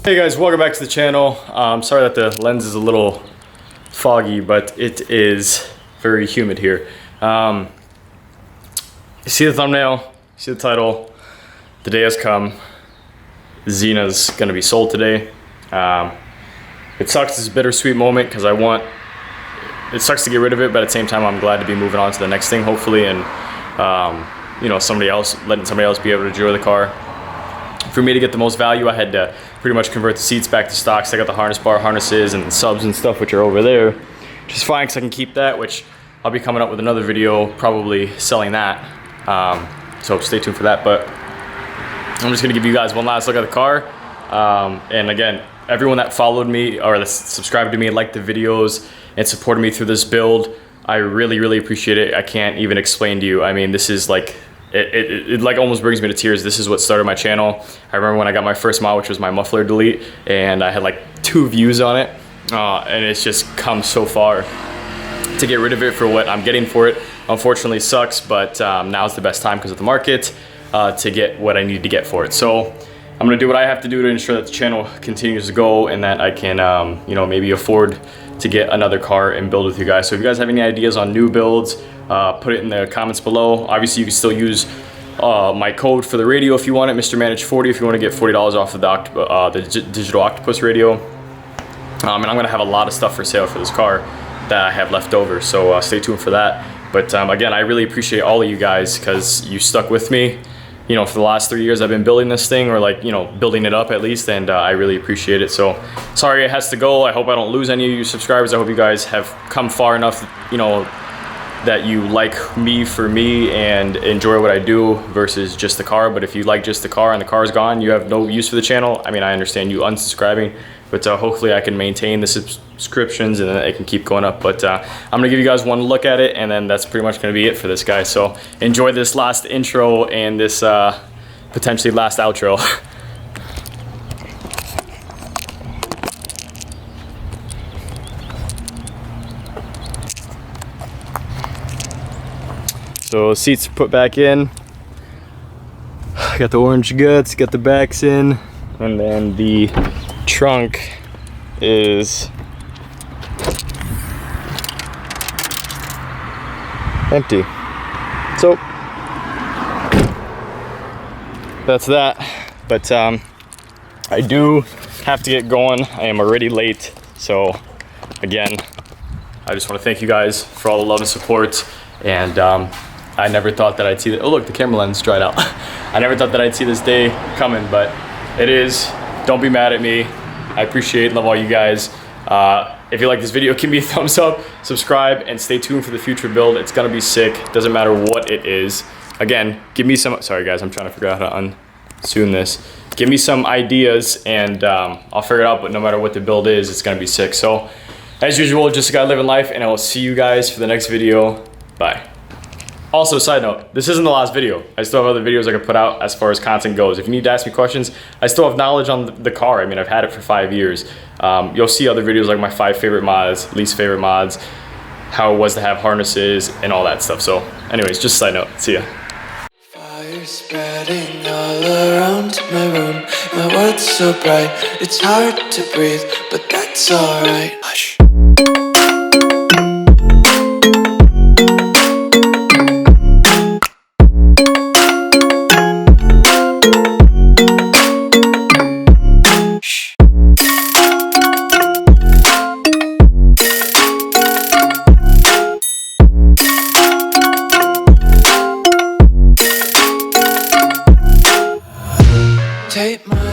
Hey guys, welcome back to the channel. Sorry that the lens is a little foggy, but it is very humid here. You see the thumbnail, you see the title. The day has come. Xena's gonna be sold today. It sucks, it's a bittersweet moment because it sucks to get rid of it, but at the same time I'm glad to be moving on to the next thing hopefully, and you know, letting somebody else be able to enjoy the car. For me to get the most value, I had to pretty much convert the seats back to stocks. I got the harness bar, harnesses, and subs and stuff, which are over there, which is fine because I can keep that, which I'll be coming up with another video, probably selling that. So stay tuned for that, but I'm just gonna give you guys one last look at the car. And again, everyone that followed me or that subscribed to me, liked the videos, and supported me through this build, I really, really appreciate it. I can't even explain to you. I mean, this is like, it like almost brings me to tears. This is what started my channel. I remember when I got my first model, which was my muffler delete, and I had like 2 views on it, and it's just come so far. To get rid of it for what I'm getting for it, unfortunately sucks, but now's the best time because of the market to get what I need to get for it. So I'm gonna do what I have to do to ensure that the channel continues to go and that I can, you know, maybe afford to get another car and build with you guys. So if you guys have any ideas on new builds, put it in the comments below. Obviously, you can still use my code for the radio if you want it, Mr. Manage 40, if you want to get $40 off of the digital octopus radio. And I'm gonna have a lot of stuff for sale for this car that I have left over, so stay tuned for that. But again, I really appreciate all of you guys because you stuck with me, you know, for the last 3 years I've been building this thing, or like, you know, building it up at least, and I really appreciate it. So sorry it has to go. I hope I don't lose any of you subscribers. I hope you guys have come far enough, you know, that you like me for me and enjoy what I do versus just the car. But if you like just the car and the car is gone, you have no use for the channel, I mean, I understand you unsubscribing, but hopefully I can maintain the subscriptions and then it can keep going up. But I'm gonna give you guys one look at it, and then that's pretty much gonna be it for this guy. So enjoy this last intro and this potentially last outro. So seats put back in. Got the orange guts, got the backs in, and then the trunk is empty. So that's that. But I do have to get going. I am already late. So again, I just want to thank you guys for all the love and support. And I never thought that I'd see that. Oh look, the camera lens dried out. I never thought that I'd see this day coming, but it is. Don't be mad at me. I appreciate and love all you guys. If you like this video, give me a thumbs up, subscribe, and stay tuned for the future build. It's gonna be sick. Doesn't matter what it is. Again, give me some, sorry guys, I'm trying to figure out how to untune this. Give me some ideas and I'll figure it out, but no matter what the build is, it's gonna be sick. So as usual, just a guy living life, and I will see you guys for the next video. Bye. Also, side note, this isn't the last video. I still have other videos I can put out as far as content goes. If you need to ask me questions, I still have knowledge on the car. I mean, I've had it for 5 years. You'll see other videos like my 5 favorite mods, least favorite mods, how it was to have harnesses, and all that stuff. So anyways, just a side note. See ya. Fire spreading all around my room. My world's so bright, it's hard to breathe, but that's alright. Hush. Take my